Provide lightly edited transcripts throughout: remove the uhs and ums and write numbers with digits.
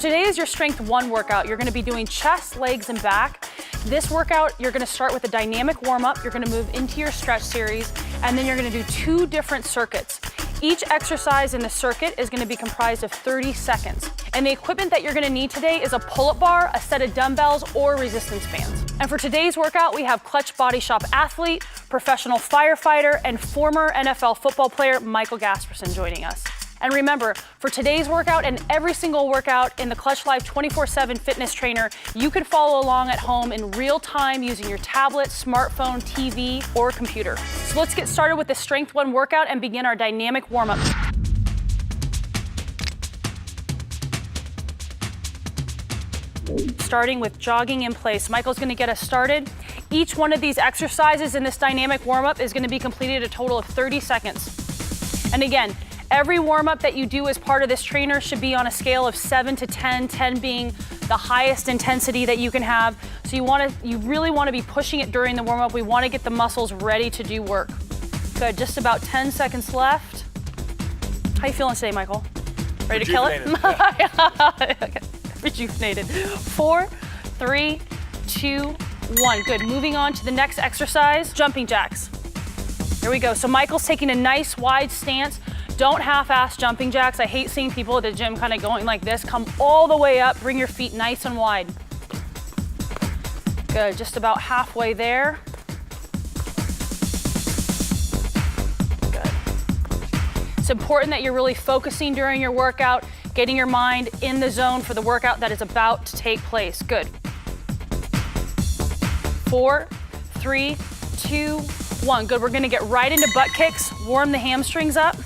today is your Strength 1 workout. You're gonna be doing chest, legs, and back. This workout, you're gonna start with a dynamic warm-up. You're gonna move into your stretch series, and then you're gonna do 2 different circuits. Each exercise in the circuit is gonna be comprised of 30 seconds. And the equipment that you're gonna need today is a pull-up bar, a set of dumbbells, or resistance bands. And for today's workout, we have Clutch Body Shop athlete, professional firefighter, and former NFL football player Michael Gasperson joining us. And remember, for today's workout and every single workout in the Clutch Live 24/7 fitness trainer, you can follow along at home in real time using your tablet, smartphone, TV, or computer. So let's get started with the Strength 1 workout and begin our dynamic warm-up. Starting with jogging in place. Michael's gonna get us started. Each one of these exercises in this dynamic warm-up is gonna be completed a total of 30 seconds. And again, every warm-up that you do as part of this trainer should be on a scale of 7 to 10, 10 being the highest intensity that you can have. So you really wanna be pushing it during the warm-up. We wanna get the muscles ready to do work. Good, just about 10 seconds left. How you feeling today, Michael? Ready to kill it? Yeah. Okay. Rejuvenated. 4, 3, 2, 1. Good, moving on to the next exercise, jumping jacks. There we go. So Michael's taking a nice wide stance. Don't half-ass jumping jacks. I hate seeing people at the gym kind of going like this. Come all the way up, bring your feet nice and wide. Good, just about halfway there. Good. It's important that you're really focusing during your workout, getting your mind in the zone for the workout that is about to take place. Good. 4, 3, 2, 1. Good, we're gonna get right into butt kicks, warm the hamstrings up.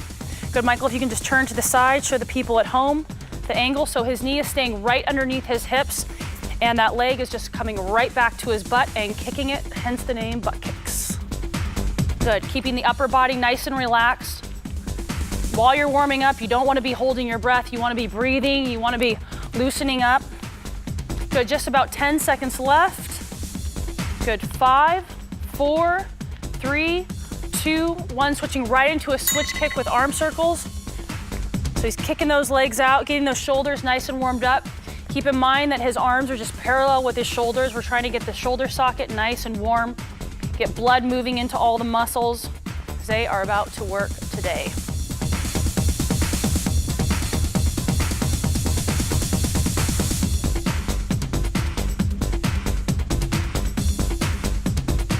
Good, Michael, if you can just turn to the side, show the people at home the angle. So his knee is staying right underneath his hips, and that leg is just coming right back to his butt and kicking it, hence the name butt kicks. Good, keeping the upper body nice and relaxed. While you're warming up, you don't want to be holding your breath. You want to be breathing. You want to be loosening up. Good, just about 10 seconds left. Good, 5, 4, 3, 2, 1. Switching right into a switch kick with arm circles. So he's kicking those legs out, getting those shoulders nice and warmed up. Keep in mind that his arms are just parallel with his shoulders. We're trying to get the shoulder socket nice and warm. Get blood moving into all the muscles. They are about to work today.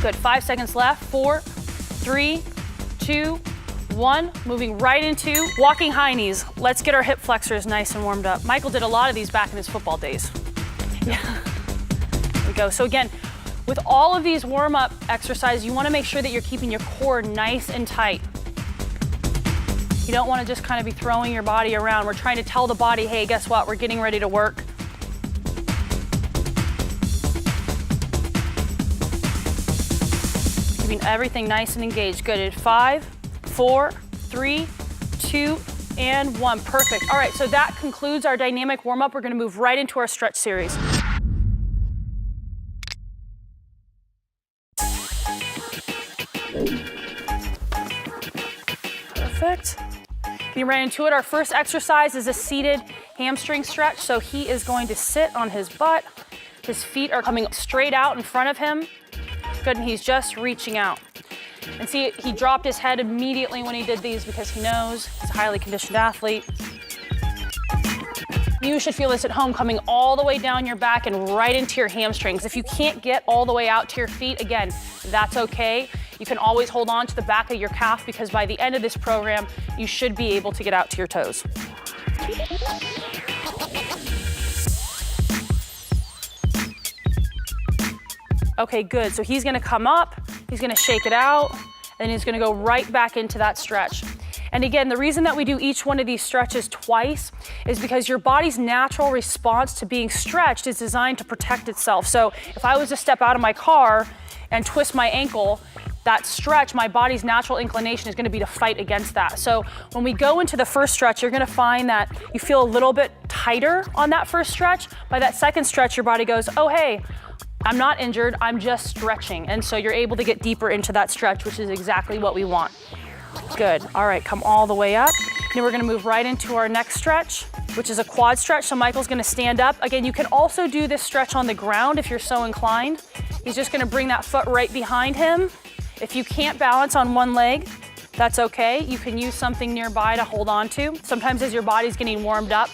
Good, 5 seconds left. 4, 3, 2, 1. Moving right into walking high knees. Let's get our hip flexors nice and warmed up. Michael did a lot of these back in his football days. Yeah. There we go. So again, with all of these warm-up exercises, you wanna make sure that you're keeping your core nice and tight. You don't wanna just kind of be throwing your body around. We're trying to tell the body, hey, guess what? We're getting ready to work. Keeping everything nice and engaged. Good, at 5, 4, 3, 2, and 1. Perfect. All right, so that concludes our dynamic warm-up. We're gonna move right into our stretch series. Perfect. Getting right into it. Our first exercise is a seated hamstring stretch. So he is going to sit on his butt. His feet are coming straight out in front of him. Good, and he's just reaching out. And see, he dropped his head immediately when he did these because he knows he's a highly conditioned athlete. You should feel this at home, coming all the way down your back and right into your hamstrings. If you can't get all the way out to your feet, again, that's okay. You can always hold on to the back of your calf because by the end of this program, you should be able to get out to your toes. Okay, good. So he's gonna come up, he's gonna shake it out, and he's gonna go right back into that stretch. And again, the reason that we do each one of these stretches twice is because your body's natural response to being stretched is designed to protect itself. So if I was to step out of my car and twist my ankle, that stretch, my body's natural inclination is gonna be to fight against that. So when we go into the first stretch, you're gonna find that you feel a little bit tighter on that first stretch. By that second stretch, your body goes, oh, hey, I'm not injured, I'm just stretching. And so you're able to get deeper into that stretch, which is exactly what we want. Good, all right, come all the way up. Now we're gonna move right into our next stretch, which is a quad stretch. So Michael's gonna stand up. Again, you can also do this stretch on the ground if you're so inclined. He's just gonna bring that foot right behind him. If you can't balance on one leg, that's okay. You can use something nearby to hold on to. Sometimes as your body's getting warmed up,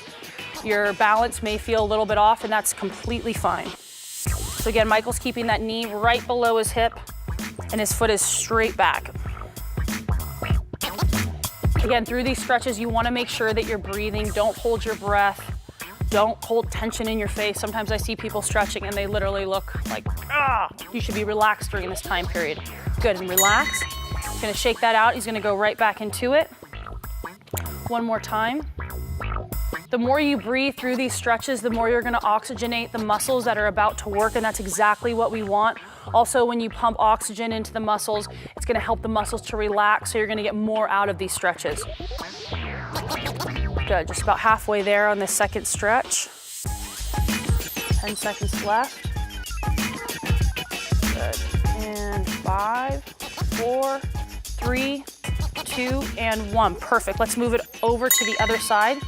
your balance may feel a little bit off, and that's completely fine. So again, Michael's keeping that knee right below his hip, and his foot is straight back. Again, through these stretches, you wanna make sure that you're breathing. Don't hold your breath. Don't hold tension in your face. Sometimes I see people stretching and they literally look like, ah, you should be relaxed during this time period. Good, and relax. He's gonna shake that out. He's gonna go right back into it. One more time. The more you breathe through these stretches, the more you're gonna oxygenate the muscles that are about to work, and that's exactly what we want. Also, when you pump oxygen into the muscles, it's gonna help the muscles to relax, so you're gonna get more out of these stretches. Good, just about halfway there on this second stretch. 10 seconds left. Good, and 5, 4, 3, 2, and 1. Perfect, let's move it over to the other side.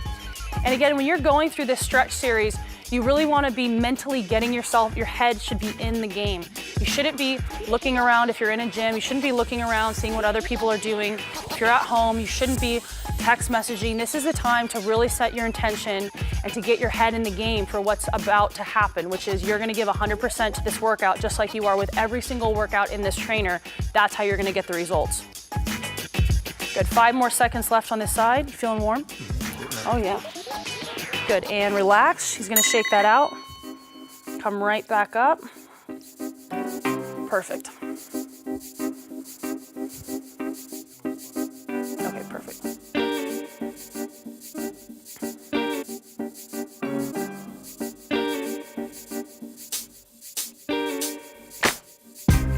And again, when you're going through this stretch series, you really want to be mentally getting yourself, your head should be in the game. You shouldn't be looking around if you're in a gym. You shouldn't be looking around, seeing what other people are doing. If you're at home, you shouldn't be text messaging. This is the time to really set your intention and to get your head in the game for what's about to happen, which is you're going to give 100% to this workout, just like you are with every single workout in this trainer. That's how you're going to get the results. Good, 5 more seconds left on this side. You feeling warm? Oh yeah. Good, and relax. He's gonna shake that out. Come right back up. Perfect. Okay, perfect.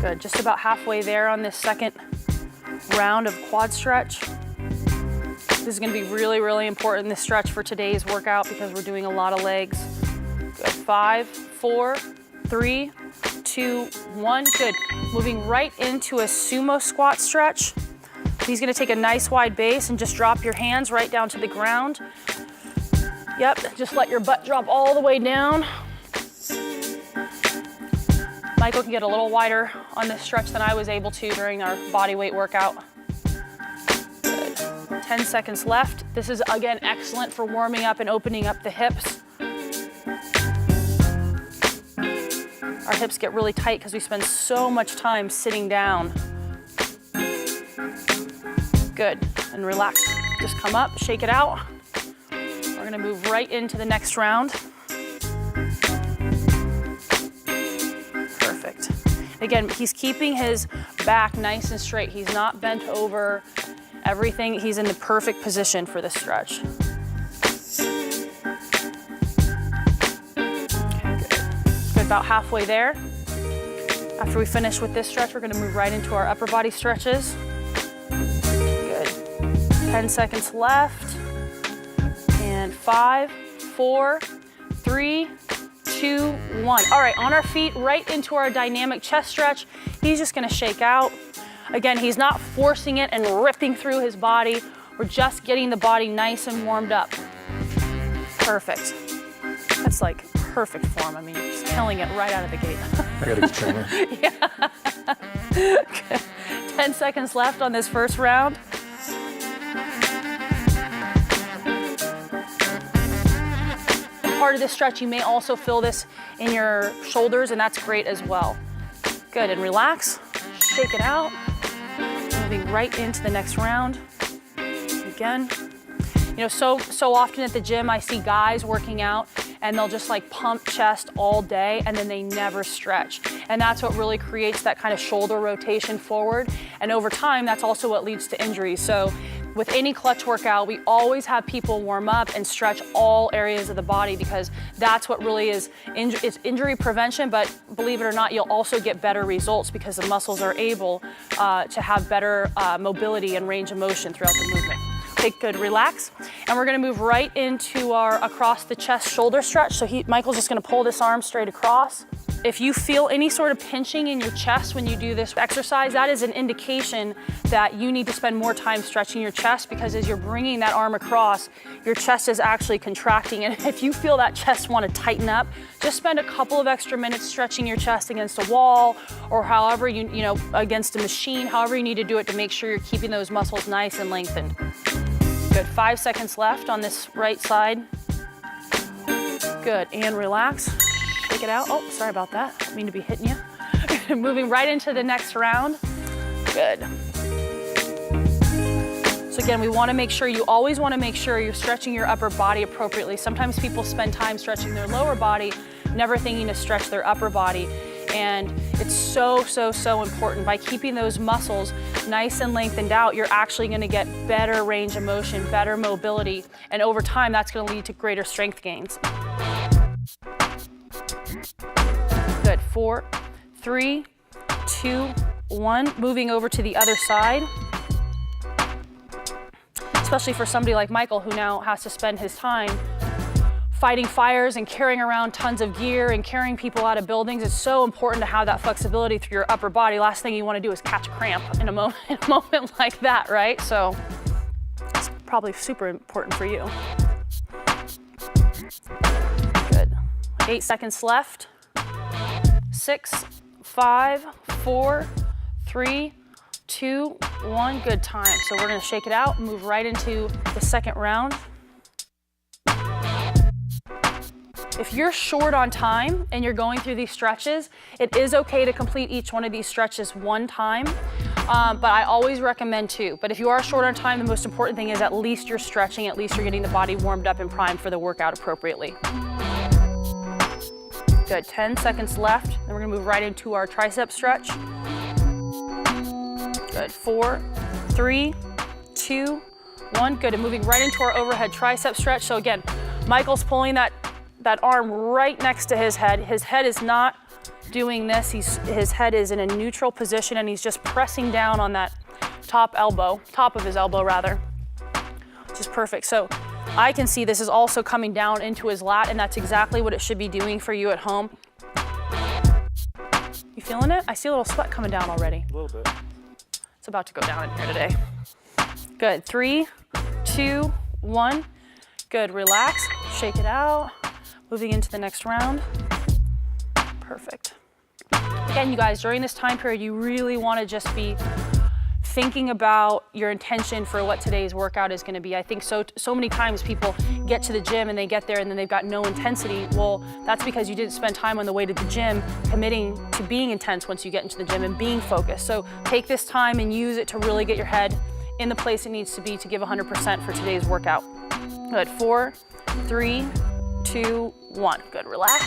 Good, just about halfway there on this second round of quad stretch. This is gonna be really, really important, this stretch for today's workout, because we're doing a lot of legs. Good, 5, 4, 3, 2, 1, good. Moving right into a sumo squat stretch. He's gonna take a nice wide base and just drop your hands right down to the ground. Yep, just let your butt drop all the way down. Michael can get a little wider on this stretch than I was able to during our body weight workout. 10 seconds left. This is, again, excellent for warming up and opening up the hips. Our hips get really tight because we spend so much time sitting down. Good, and relax. Just come up, shake it out. We're gonna move right into the next round. Perfect. Again, he's keeping his back nice and straight. He's not bent over. Everything, he's in the perfect position for this stretch. Good, about halfway there. After we finish with this stretch, we're gonna move right into our upper body stretches. Good, 10 seconds left. And 5, 4, 3, 2, 1. All right, on our feet, right into our dynamic chest stretch. He's just gonna shake out. Again, he's not forcing it and ripping through his body. We're just getting the body nice and warmed up. Perfect. That's like perfect form. I mean, he's killing it right out of the gate. I gotta get trainer. Yeah. Okay. 10 seconds left on this first round. Part of this stretch, you may also feel this in your shoulders, and that's great as well. Good, and relax, shake it out. Moving right into the next round. Again, you know, so often at the gym, I see guys working out and they'll just like pump chest all day and then they never stretch. And that's what really creates that kind of shoulder rotation forward. And over time, that's also what leads to injuries. So with any clutch workout, we always have people warm up and stretch all areas of the body, because that's what really is, it's injury prevention, but believe it or not, you'll also get better results because the muscles are able to have better mobility and range of motion throughout the movement. Okay, good, relax. And we're gonna move right into our across the chest shoulder stretch. So Michael's just gonna pull this arm straight across. If you feel any sort of pinching in your chest when you do this exercise, that is an indication that you need to spend more time stretching your chest, because as you're bringing that arm across, your chest is actually contracting. And if you feel that chest want to tighten up, just spend a couple of extra minutes stretching your chest against a wall, or however you know, against a machine, however you need to do it to make sure you're keeping those muscles nice and lengthened. Good, 5 seconds left on this right side. Good, and relax. Shake it out. Oh, sorry about that. I didn't mean to be hitting you. Moving right into the next round. Good. So again, we want to make sure, you always want to make sure you're stretching your upper body appropriately. Sometimes people spend time stretching their lower body, never thinking to stretch their upper body. And it's so, so, so important. By keeping those muscles nice and lengthened out, you're actually going to get better range of motion, better mobility, and over time, that's going to lead to greater strength gains. Good, 4, 3, 2, 1. Moving over to the other side. Especially for somebody like Michael, who now has to spend his time fighting fires and carrying around tons of gear and carrying people out of buildings. It's so important to have that flexibility through your upper body. Last thing you want to do is catch a cramp in a moment like that, right? So it's probably super important for you. Good. 8 seconds left. 6, 5, 4, 3, 2, 1. Good time. So we're going to shake it out and move right into the second round. If you're short on time and you're going through these stretches, it is okay to complete each one of these stretches one time, but I always recommend 2. But if you are short on time, the most important thing is at least you're stretching, at least you're getting the body warmed up and primed for the workout appropriately. Good, 10 seconds left. Then we're gonna move right into our tricep stretch. Good, 4, 3, 2, 1. Good, and moving right into our overhead tricep stretch. So again, Michael's pulling that arm right next to his head. His head is not doing this. His head is in a neutral position, and he's just pressing down on that top of his elbow rather, which is perfect. So I can see this is also coming down into his lat, and that's exactly what it should be doing for you at home. You feeling it? I see a little sweat coming down already. A little bit. It's about to go down in here today. Good, 3, 2, 1. Good, relax, shake it out. Moving into the next round. Perfect. Again, you guys, during this time period, you really want to just be thinking about your intention for what today's workout is going to be. I think so many times people get to the gym and they get there and then they've got no intensity. Well, that's because you didn't spend time on the way to the gym committing to being intense once you get into the gym and being focused. So take this time and use it to really get your head in the place it needs to be to give 100% for today's workout. Good, 4, 3, 2, 1. Good, relax.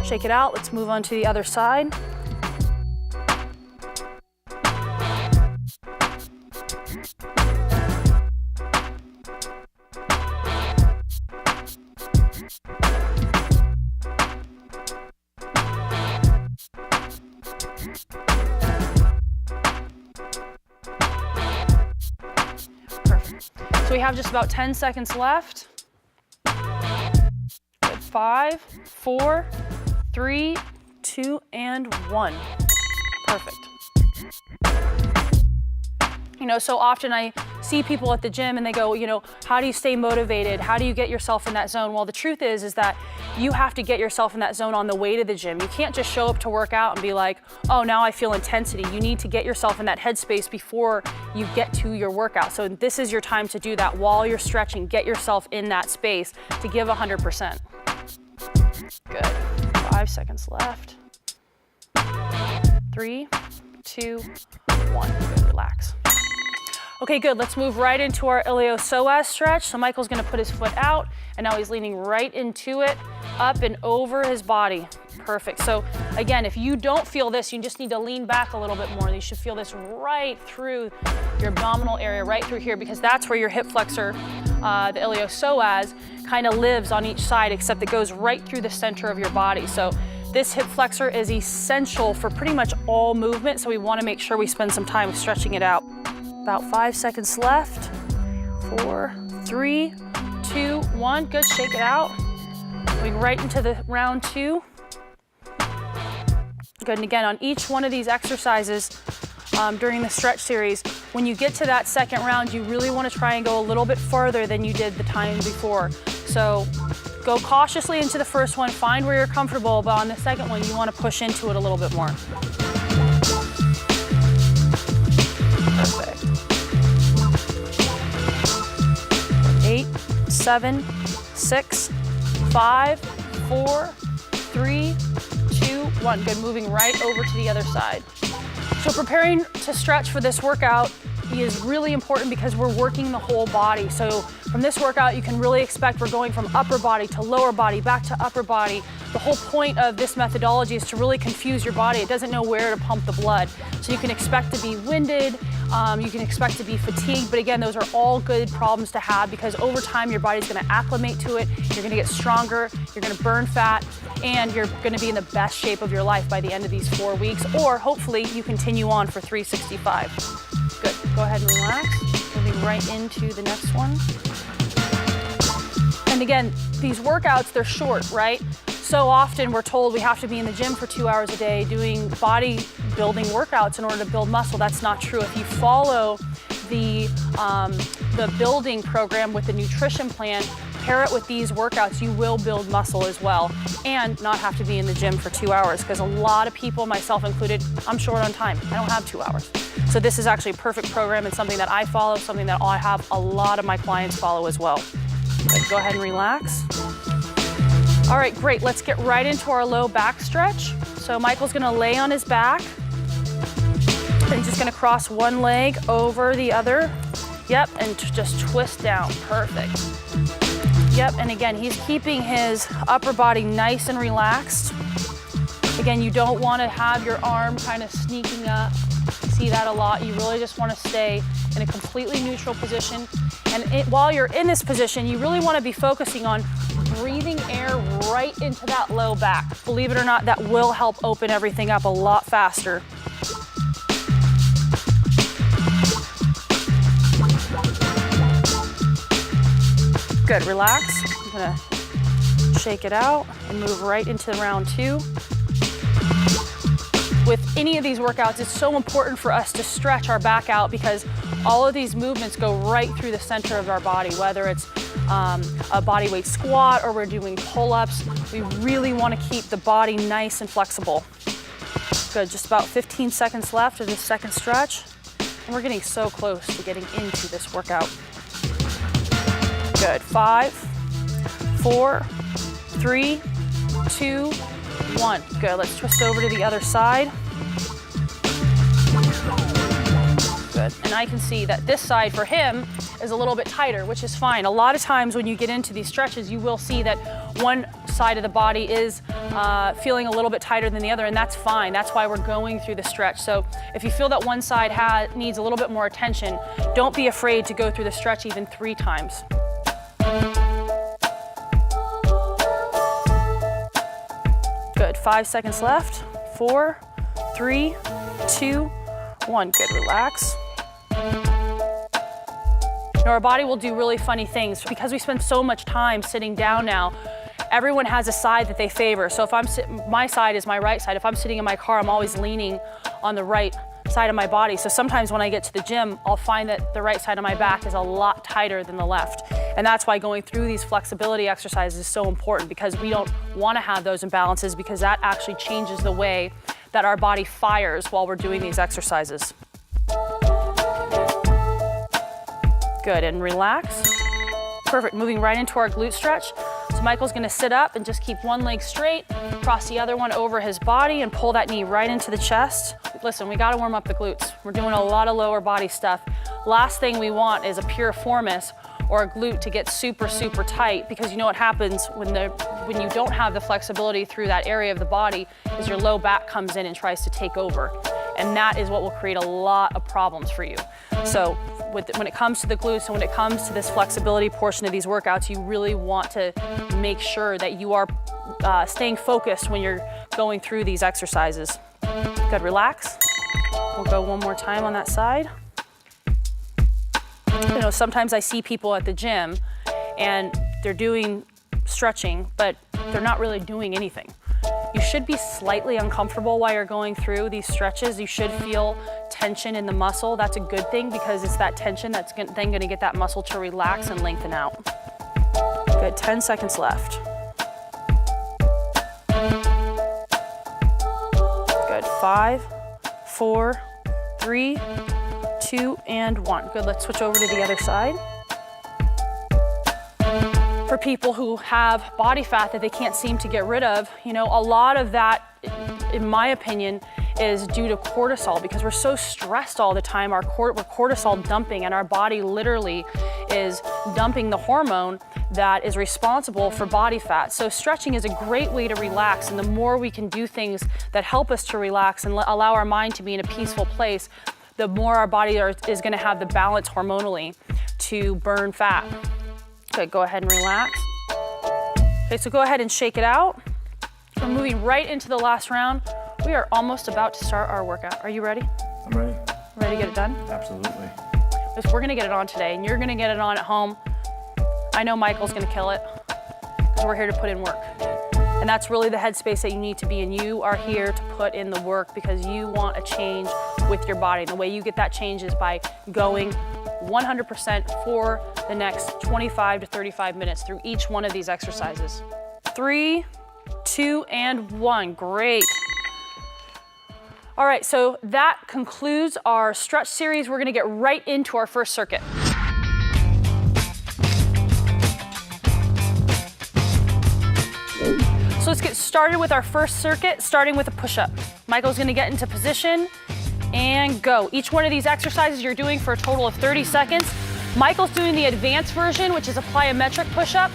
Shake it out. Let's move on to the other side. Perfect. So we have just about 10 seconds left. 5, 4, 3, 2, and 1. Perfect. You know, so often I see people at the gym and they go, you know, how do you stay motivated? How do you get yourself in that zone? Well, the truth is that you have to get yourself in that zone on the way to the gym. You can't just show up to work out and be like, oh, now I feel intensity. You need to get yourself in that headspace before you get to your workout. So this is your time to do that while you're stretching. Get yourself in that space to give 100%. Good. 5 seconds left. 3, 2, 1. Good, relax. Okay, good. Let's move right into our iliopsoas stretch. So Michael's gonna put his foot out, and now he's leaning right into it, up and over his body. Perfect. So again, if you don't feel this, you just need to lean back a little bit more. You should feel this right through your abdominal area, right through here, because that's where your hip flexor, the iliopsoas, kind of lives on each side, except it goes right through the center of your body. So this hip flexor is essential for pretty much all movement, so we want to make sure we spend some time stretching it out. About 5 seconds left. 4, 3, 2, 1. Good, shake it out. Going right into the round 2. Good, and again, on each one of these exercises during the stretch series, when you get to that second round, you really want to try and go a little bit farther than you did the time before. So go cautiously into the first one, find where you're comfortable, but on the second one, you want to push into it a little bit more. Perfect. 8, 7, 6, 5, 4, 3, 2, 1. Good, moving right over to the other side. So preparing to stretch for this workout is really important because we're working the whole body. So from this workout, you can really expect we're going from upper body to lower body, back to upper body. The whole point of this methodology is to really confuse your body. It doesn't know where to pump the blood. So you can expect to be winded, you can expect to be fatigued, but again, those are all good problems to have because over time your body's gonna acclimate to it, you're gonna get stronger, you're gonna burn fat, and you're gonna be in the best shape of your life by the end of these 4 weeks, or hopefully you continue on for 365. Good, go ahead and relax. Moving right into the next one. And again, these workouts, they're short, right? So often we're told we have to be in the gym for 2 hours a day doing body building workouts in order to build muscle. That's not true. If you follow the building program with the nutrition plan, pair it with these workouts, you will build muscle as well and not have to be in the gym for 2 hours because a lot of people, myself included, I'm short on time. I don't have 2 hours. So this is actually a perfect program and something that I follow, something that I have a lot of my clients follow as well. Good. Go ahead and relax. All right, great. Let's get right into our low back stretch. So Michael's gonna lay on his back and he's just gonna cross one leg over the other. Yep, and just twist down, perfect. Yep, and again, he's keeping his upper body nice and relaxed. Again, you don't wanna have your arm kind of sneaking up. See that a lot. You really just wanna stay in a completely neutral position. And while you're in this position, you really wanna be focusing on breathing air right into that low back. Believe it or not, that will help open everything up a lot faster. Good, relax. I'm gonna shake it out and move right into round 2. With any of these workouts, it's so important for us to stretch our back out because all of these movements go right through the center of our body, whether it's a body weight squat or we're doing pull-ups. We really want to keep the body nice and flexible. Good, just about 15 seconds left of this second stretch. And we're getting so close to getting into this workout. Good, 5, 4, 3, 2, 1. Good, let's twist over to the other side. Good, and I can see that this side for him is a little bit tighter, which is fine. A lot of times when you get into these stretches, you will see that one side of the body is feeling a little bit tighter than the other, and that's fine. That's why we're going through the stretch. So if you feel that one side needs a little bit more attention, don't be afraid to go through the stretch even 3 times. Good, 5 seconds left. 4, 3, 2, 1. Good, relax. Now our body will do really funny things because we spend so much time sitting down now. Everyone has a side that they favor. So if my side is my right side. If I'm sitting in my car, I'm always leaning on the right side of my body. So sometimes when I get to the gym, I'll find that the right side of my back is a lot tighter than the left. And that's why going through these flexibility exercises is so important because we don't want to have those imbalances because that actually changes the way that our body fires while we're doing these exercises. Good, and relax. Perfect, moving right into our glute stretch. So Michael's gonna sit up and just keep one leg straight, cross the other one over his body and pull that knee right into the chest. Listen, we gotta warm up the glutes. We're doing a lot of lower body stuff. Last thing we want is a piriformis or a glute to get super, super tight because you know what happens when you don't have the flexibility through that area of the body is your low back comes in and tries to take over. And that is what will create a lot of problems for you. So when it comes to the glutes and when it comes to this flexibility portion of these workouts, you really want to make sure that you are staying focused when you're going through these exercises. Good, relax. We'll go one more time on that side. You know, sometimes I see people at the gym and they're doing stretching, but they're not really doing anything. You should be slightly uncomfortable while you're going through these stretches. You should feel tension in the muscle. That's a good thing because it's that tension that's then gonna get that muscle to relax and lengthen out. Good, 10 seconds left. Good, 5, 4, 3, 2, and 1. Good, let's switch over to the other side. For people who have body fat that they can't seem to get rid of, you know, a lot of that, in my opinion, is due to cortisol because we're so stressed all the time. We're cortisol dumping, and our body literally is dumping the hormone that is responsible for body fat. So stretching is a great way to relax, and the more we can do things that help us to relax and allow our mind to be in a peaceful place, the more our body is gonna have the balance hormonally to burn fat. Good, go ahead and relax. Okay, so go ahead and shake it out. We're moving right into the last round. We are almost about to start our workout. Are you ready? I'm ready. Ready to get it done? Absolutely. Because we're gonna get it on today, and you're gonna get it on at home. I know Michael's gonna kill it, because we're here to put in work. And that's really the headspace that you need to be in. You are here to put in the work because you want a change with your body. And the way you get that change is by going 100% for the next 25 to 35 minutes through each one of these exercises. 3, 2, and 1. Great. All right, so that concludes our stretch series. We're gonna get right into our first circuit. So let's get started with our first circuit, starting with a push-up. Michael's gonna get into position and go. Each one of these exercises you're doing for a total of 30 seconds. Michael's doing the advanced version, which is a plyometric push-up.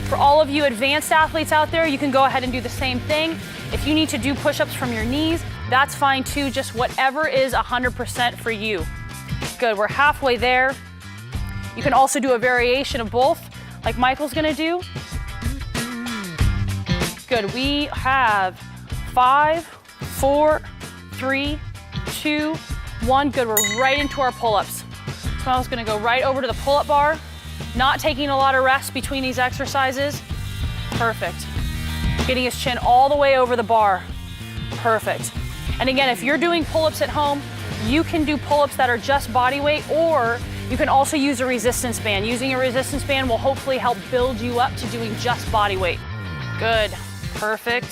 For all of you advanced athletes out there, you can go ahead and do the same thing. If you need to do push-ups from your knees, that's fine too, just whatever is 100% for you. Good, we're halfway there. You can also do a variation of both, like Michael's gonna do. Good, we have 5, 4, 3, 2, 1. Good, we're right into our pull-ups. So I was gonna go right over to the pull-up bar, not taking a lot of rest between these exercises. Perfect. Getting his chin all the way over the bar. Perfect. And again, if you're doing pull-ups at home, you can do pull-ups that are just body weight, or you can also use a resistance band. Using a resistance band will hopefully help build you up to doing just body weight. Good, perfect.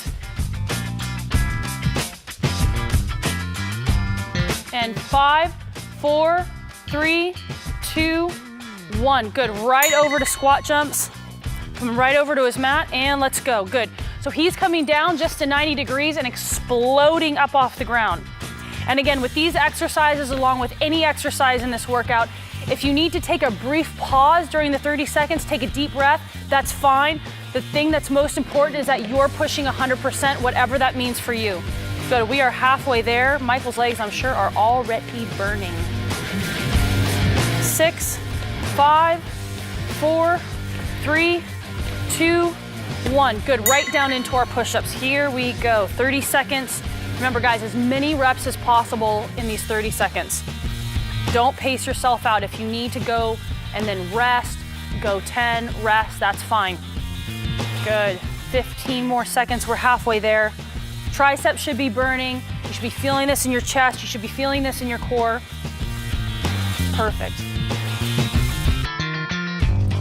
And 5, 4, 3, 2, 1. Good, right over to squat jumps. Come right over to his mat and let's go, good. So he's coming down just to 90 degrees and exploding up off the ground. And again, with these exercises, along with any exercise in this workout, if you need to take a brief pause during the 30 seconds, take a deep breath, that's fine. The thing that's most important is that you're pushing 100%, whatever that means for you. Good, we are halfway there. Michael's legs, I'm sure, are already burning. 6, 5, 4, 3, 2, 1. Good, right down into our push-ups. Here we go, 30 seconds. Remember guys, as many reps as possible in these 30 seconds. Don't pace yourself out. If you need to go and then rest, go 10, rest, that's fine. Good, 15 more seconds, we're halfway there. Triceps should be burning. You should be feeling this in your chest. You should be feeling this in your core. Perfect.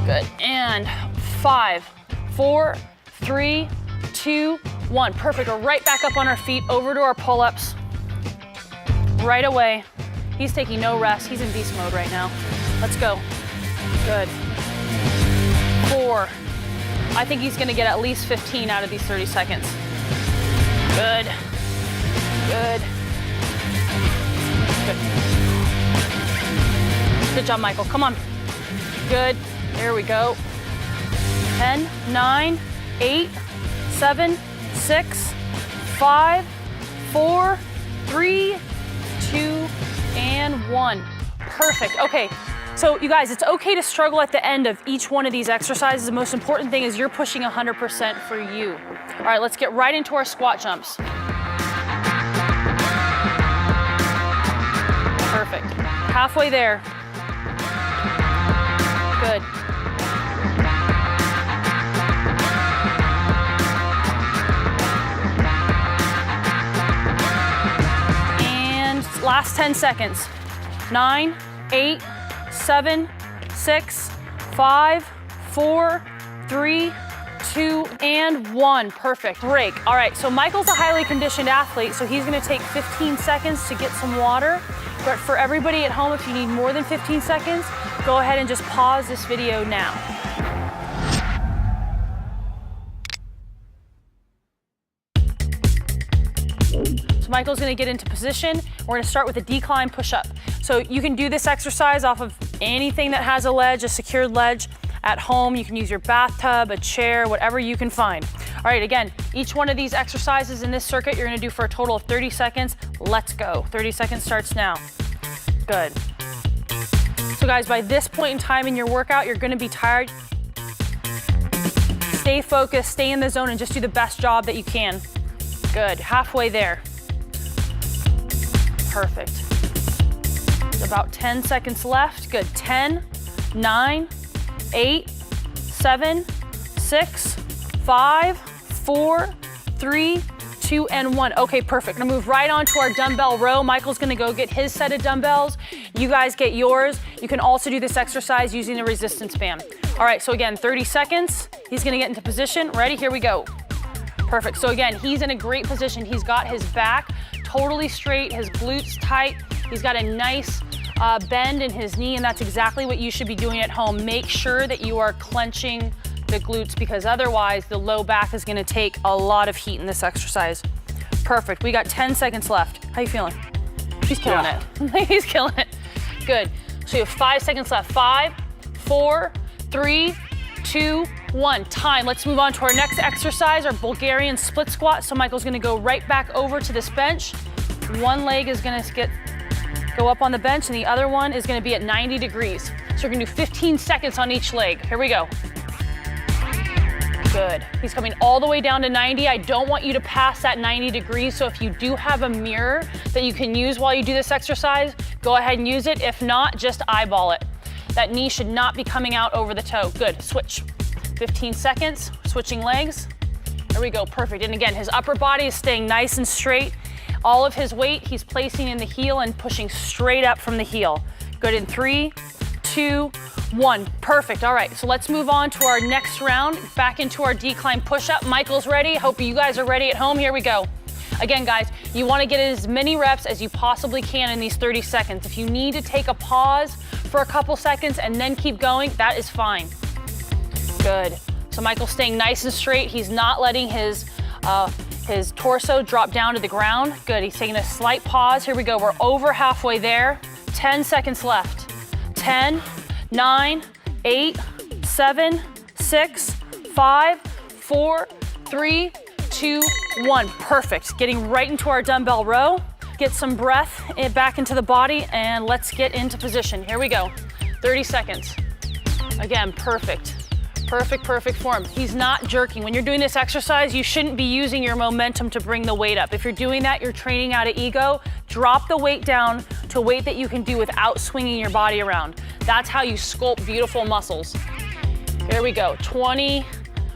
Good, and 5, 4, 3, 2, 1. Perfect, we're right back up on our feet, over to our pull-ups. Right away. He's taking no rest, he's in beast mode right now. Let's go. Good. 4. I think he's gonna get at least 15 out of these 30 seconds. Good. Good. Good. Good job, Michael, come on. Good, there we go. 10, 9, 8, 7, 6, 5, 4, 3, 2, and 1. Perfect, okay. So you guys, it's okay to struggle at the end of each one of these exercises. The most important thing is you're pushing 100% for you. All right, let's get right into our squat jumps. Perfect, halfway there. Good. last 10 seconds. 9, 8, 7, 6, 5, 4, 3, 2, and 1. Perfect. Break. All right, so Michael's a highly conditioned athlete, so he's gonna take 15 seconds to get some water. But for everybody at home, if you need more than 15 seconds, go ahead and just pause this video now. So Michael's gonna get into position. We're gonna start with a decline push-up. So you can do this exercise off of anything that has a ledge, a secured ledge. At home, you can use your bathtub, a chair, whatever you can find. All right, again, each one of these exercises in this circuit, you're gonna do for a total of 30 seconds. Let's go. 30 seconds starts now. Good. So guys, by this point in time in your workout, you're gonna be tired. Stay focused, stay in the zone, and just do the best job that you can. Good, halfway there. Perfect. About 10 seconds left. Good, 10, 9, 8, 7, 6, 5, 4, 3, 2, and 1. Okay, perfect. Now move right on to our dumbbell row. Michael's gonna go get his set of dumbbells. You guys get yours. You can also do this exercise using a resistance band. All right, so again, 30 seconds. He's gonna get into position. Ready? Here we go. Perfect. So again, he's in a great position. He's got his back totally straight, his glutes tight. He's got a nice bend in his knee, and that's exactly what you should be doing at home. Make sure that you are clenching the glutes, because otherwise the low back is gonna take a lot of heat in this exercise. Perfect, we got 10 seconds left. How you feeling? He's killing it. He's killing it. Good, so you have 5 seconds left. 5, 4, 3, 2, 1, time. Let's move on to our next exercise, our Bulgarian split squat. So Michael's gonna go right back over to this bench. One leg is gonna go up on the bench, and the other one is gonna be at 90 degrees. So we're gonna do 15 seconds on each leg. Here we go. Good. He's coming all the way down to 90. I don't want you to pass that 90 degrees, so if you do have a mirror that you can use while you do this exercise, go ahead and use it. If not, just eyeball it. That knee should not be coming out over the toe. Good, switch. 15 seconds, switching legs. There we go, perfect. And again, his upper body is staying nice and straight. All of his weight, he's placing in the heel and pushing straight up from the heel. Good, in 3, 2, 1, perfect. All right, so let's move on to our next round, back into our decline push-up. Michael's ready, hope you guys are ready at home. Here we go. Again, guys, you wanna get as many reps as you possibly can in these 30 seconds. If you need to take a pause for a couple seconds and then keep going, that is fine. Good, so Michael's staying nice and straight. He's not letting his torso drop down to the ground. Good, he's taking a slight pause. Here we go, we're over halfway there. 10 seconds left. 10, 9, 8, 7, 6, 5, 4, 3, 2, 1. Perfect, getting right into our dumbbell row. Get some breath back into the body, and let's get into position. Here we go, 30 seconds. Again, perfect. Perfect, perfect form. He's not jerking. When you're doing this exercise, you shouldn't be using your momentum to bring the weight up. If you're doing that, you're training out of ego. Drop the weight down to a weight that you can do without swinging your body around. That's how you sculpt beautiful muscles. Here we go, 20.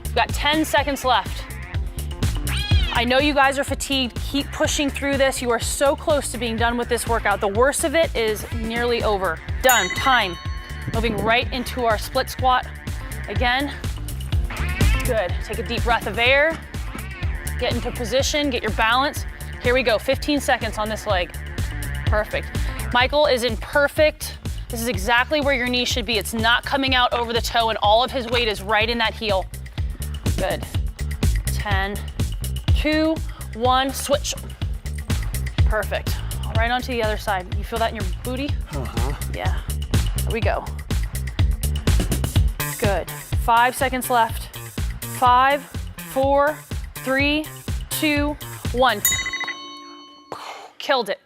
We've got 10 seconds left. I know you guys are fatigued. Keep pushing through this. You are so close to being done with this workout. The worst of it is nearly over. Done, time. Moving right into our split squat. Again, good. Take a deep breath of air, get into position, get your balance. Here we go, 15 seconds on this leg. Perfect. Michael is in perfect, this is exactly where your knee should be. It's not coming out over the toe, and all of his weight is right in that heel. Good. 10, 2, 1, switch. Perfect. Right onto the other side. You feel that in your booty? Yeah. Here we go. Good. 5 seconds left. 5, 4, 3, 2, 1. Killed it.